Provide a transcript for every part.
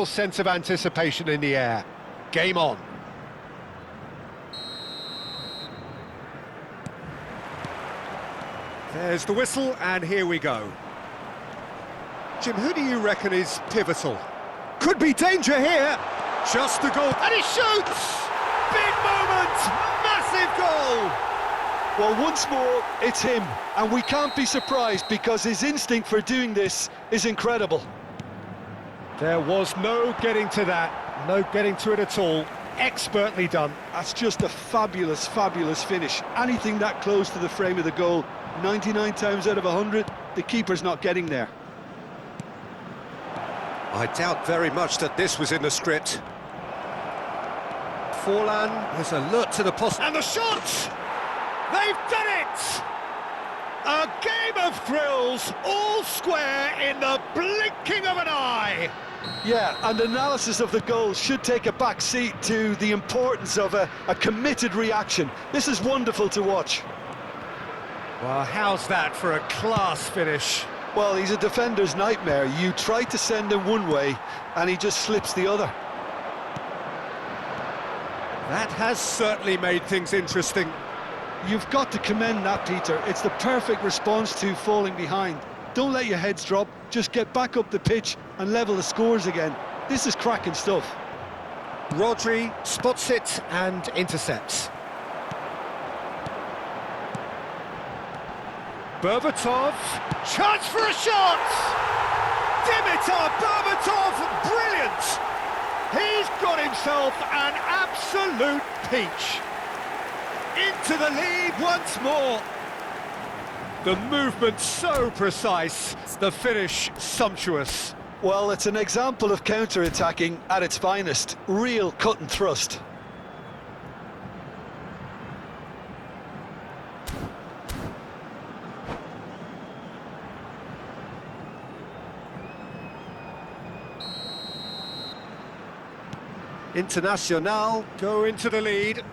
real sense of anticipation in the air. Game on. There's the whistle, and here we go. Jim, who do you reckon is pivotal? Could be danger here. Just the goal, and he shoots! Big moment! Massive goal! Well, once more, it's him, and we can't be surprised because his instinct for doing this is incredible. There was no getting to that, no getting to it at all. Expertly done. That's just a fabulous, fabulous finish. Anything that close to the frame of the goal, 99 times out of 100, the keeper's not getting there. I doubt very much that this was in the script. Forlan was alert to the post. And the shot! They've done it! A game of thrills, all square in the blinking of an eye. Yeah, and analysis of the goal should take a back seat to the importance of a committed reaction. This is wonderful to watch. Well, how's that for a class finish? Well, he's a defender's nightmare. You try to send him one way, and he just slips the other. That has certainly made things interesting. You've got to commend that, Peter. It's the perfect response to falling behind. Don't let your heads drop, just get back up the pitch and level the scores again. This is cracking stuff. Rodri spots it and intercepts. Berbatov, chance for a shot! Dimitar Berbatov, brilliant! He's got himself an absolute peach. Into the lead once more. The movement so precise, the finish sumptuous. Well, it's an example of counter-attacking at its finest. Real cut and thrust. Internacional go into the lead.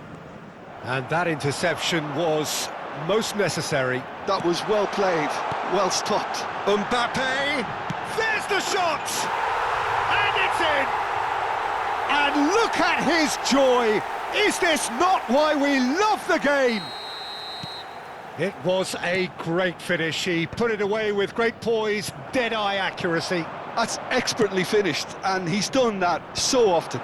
And that interception was most necessary. That was well played, well stopped. Mbappe, there's the shot! And it's in! And look at his joy! Is this not why we love the game? It was a great finish. He put it away with great poise, dead-eye accuracy. That's expertly finished, and he's done that so often.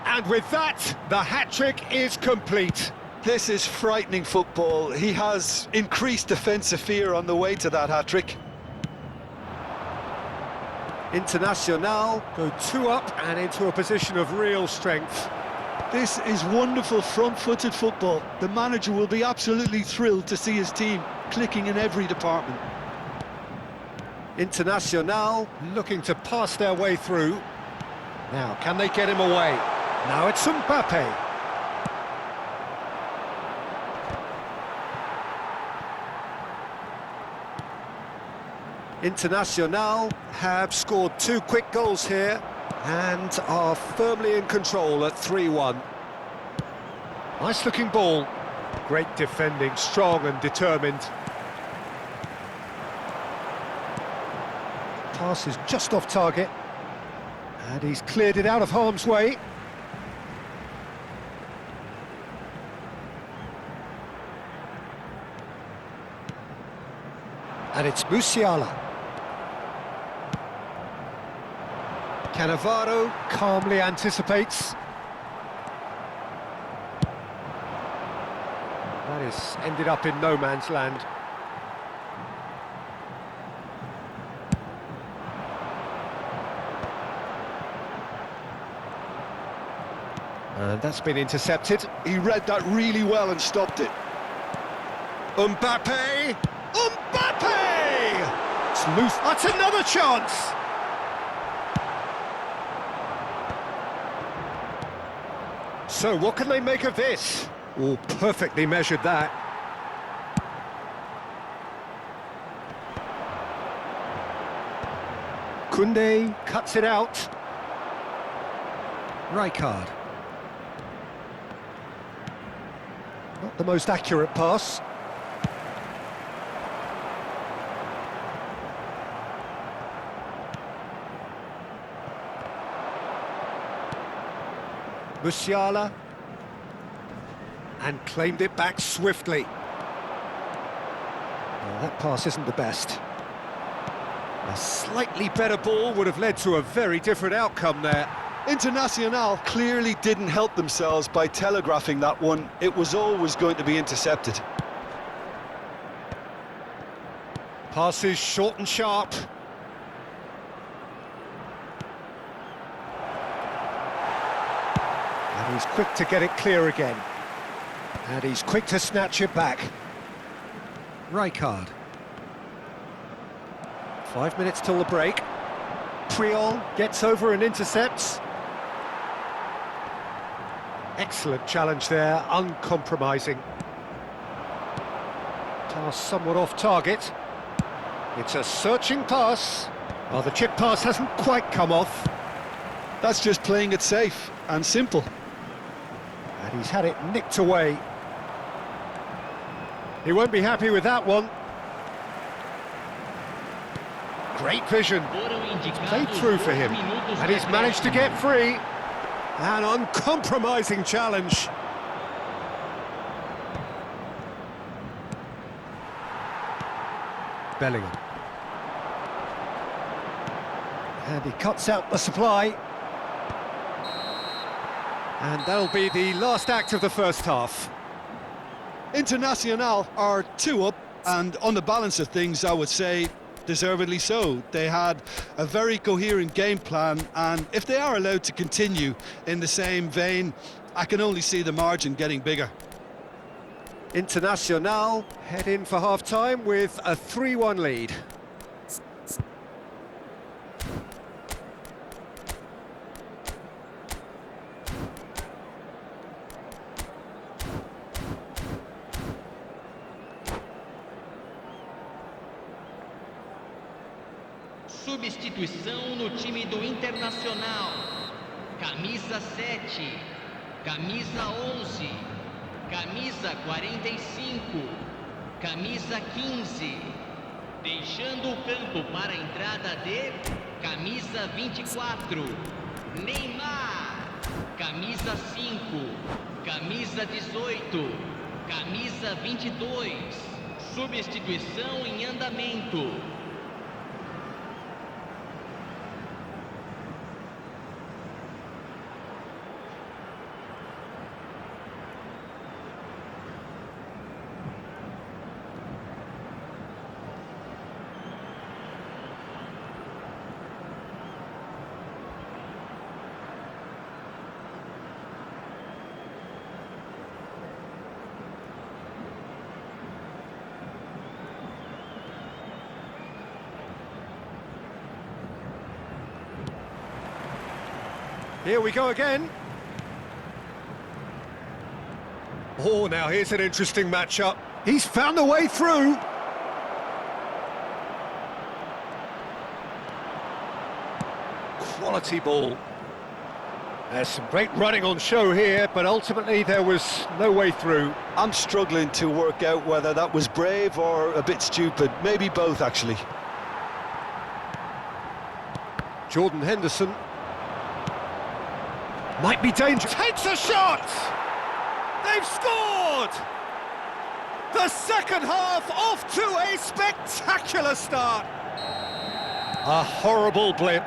And with that, the hat-trick is complete. This is frightening football. He has increased defensive fear on the way to that hat-trick. Internacional go 2 up and into a position of real strength. This is wonderful front-footed football. The manager will be absolutely thrilled to see his team clicking in every department. Internacional looking to pass their way through. Now, can they get him away? Now it's Mbappe. Internacional have scored 2 quick goals here and are firmly in control at 3-1. Nice looking ball. Great defending, strong and determined. Pass is just off target. And he's cleared it out of harm's way. And it's Musiala. Cannavaro calmly anticipates. That is ended up in no man's land. And that's been intercepted. He read that really well and stopped it. Mbappe! Mbappe! It's loose. That's another chance! So, what can they make of this? Oh, perfectly measured that. Koundé cuts it out. Rijkaard. Not the most accurate pass. Musiala. And claimed it back swiftly. Well, that pass isn't the best. A slightly better ball would have led to a very different outcome there. Internacional clearly didn't help themselves by telegraphing that one. It was always going to be intercepted. Passes short and sharp. And he's quick to get it clear again. And he's quick to snatch it back. Rijkaard. 5 minutes till the break. Triol gets over and intercepts. Excellent challenge there, uncompromising. Pass somewhat off target. It's a searching pass. Well, the chip pass hasn't quite come off. That's just playing it safe and simple. And he's had it nicked away. He won't be happy with that one. Great vision. It's played through for him. And he's managed to get free. An uncompromising challenge. Bellingham. And he cuts out the supply. And that'll be the last act of the first half. Internacional are 2 up, and on the balance of things, I would say deservedly so. They had a very coherent game plan, and if they are allowed to continue in the same vein, I can only see the margin getting bigger. Internacional head in for half-time with a 3-1 lead. Substituição no time do Internacional. Camisa 7, camisa 11, camisa 45, camisa 15. Deixando o campo para a entrada de camisa 24, Neymar. Camisa 5, camisa 18, camisa 22. Substituição em andamento. Here we go again. Oh, now here's an interesting matchup. He's found a way through. Quality ball. There's some great running on show here, but ultimately there was no way through. I'm struggling to work out whether that was brave or a bit stupid. Maybe both, actually. Jordan Henderson. Might be dangerous. Takes a shot! They've scored! The second half off to a spectacular start. A horrible blip,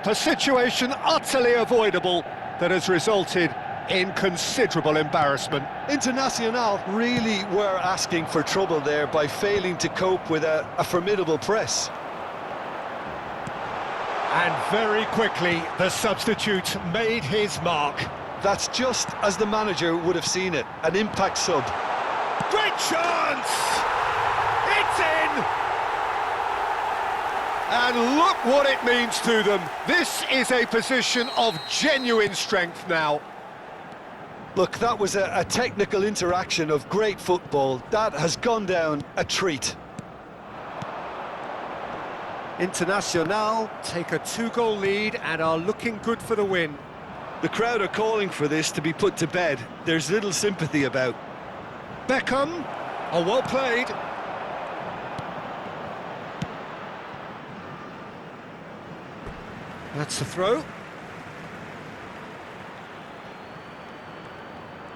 a situation utterly avoidable that has resulted in considerable embarrassment. Internacional really were asking for trouble there by failing to cope with a formidable press. And very quickly, the substitute made his mark. That's just as the manager would have seen it, an impact sub. Great chance! It's in! And look what it means to them. This is a position of genuine strength now. Look, that was a technical interaction of great football. That has gone down a treat. Internacional take a 2-goal lead and are looking good for the win. The crowd are calling for this to be put to bed. There's little sympathy about. Beckham, oh, well played. That's the throw.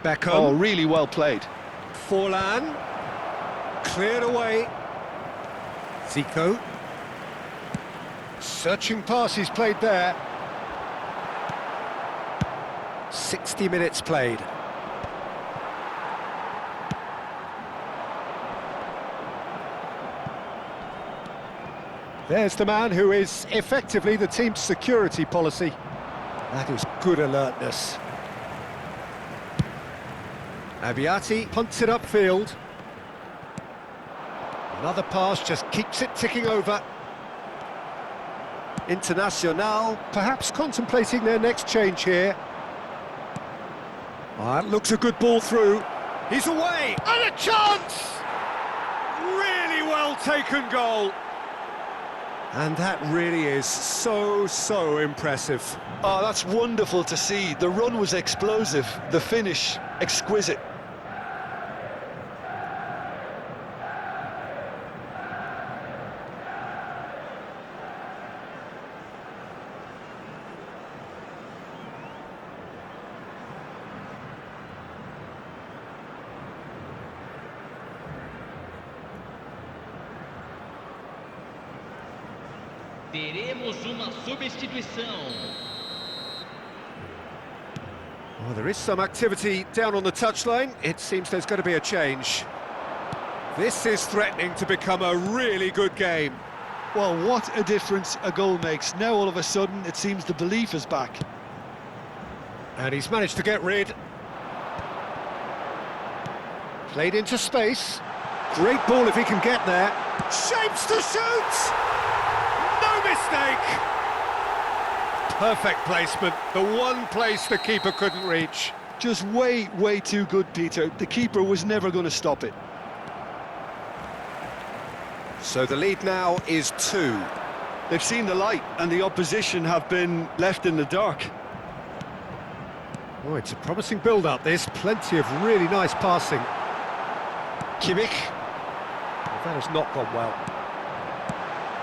Beckham. Oh, really well played. Forlan. Cleared away. Zico. Searching passes played there. 60 minutes played. There's the man who is effectively the team's security policy. That is good alertness. Abiati punts it upfield. Another pass just keeps it ticking over. Internacional perhaps contemplating their next change here. That looks a good ball through. He's away, and a chance! Really well taken goal. And that really is so impressive. Oh, that's wonderful to see. The run was explosive, the finish exquisite. Teremos uma substituição. Well, there is some activity down on the touchline. It seems there's going to be a change. This is threatening to become a really good game. Well, what a difference a goal makes. Now all of a sudden it seems the belief is back. And he's managed to get rid. Played into space. Great ball if he can get there. Shapes to shoot! No mistake! Perfect placement, the one place the keeper couldn't reach. Just way too good, Peter. The keeper was never going to stop it. So the lead now is 2. They've seen the light and the opposition have been left in the dark. Oh, it's a promising build-up, this. Plenty of really nice passing. Kimmich. That has not gone well.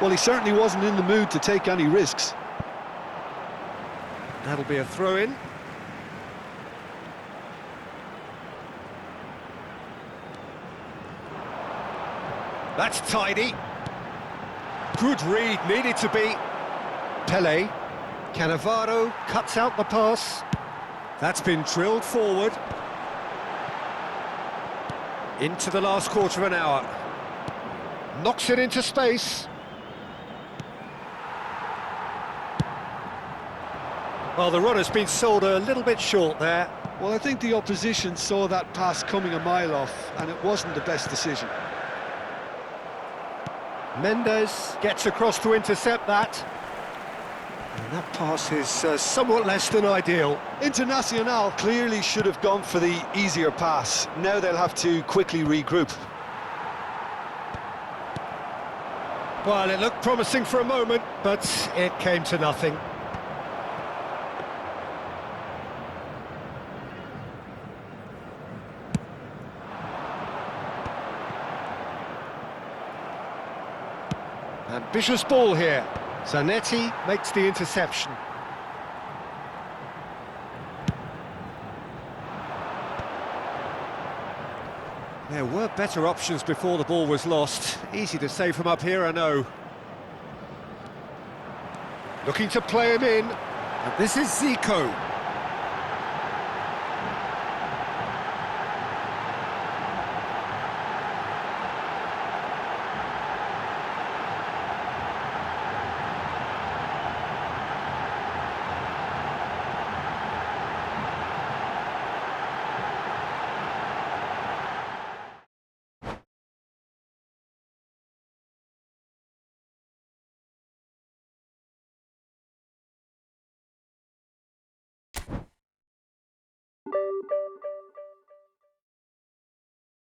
Well, he certainly wasn't in the mood to take any risks. That'll be a throw-in. That's tidy. Good read, needed to be. Pele. Cannavaro cuts out the pass. That's been drilled forward. Into the last quarter of an hour. Knocks it into space. Well, the runner's been sold a little bit short there. Well, I think the opposition saw that pass coming a mile off, and it wasn't the best decision. Mendes gets across to intercept that. And that pass is somewhat less than ideal. Internacional clearly should have gone for the easier pass. Now they'll have to quickly regroup. Well, it looked promising for a moment, but it came to nothing. Ambitious ball here. Zanetti makes the interception. There were better options before the ball was lost. Easy to save from up here, I know. Looking to play him in. And this is Zico.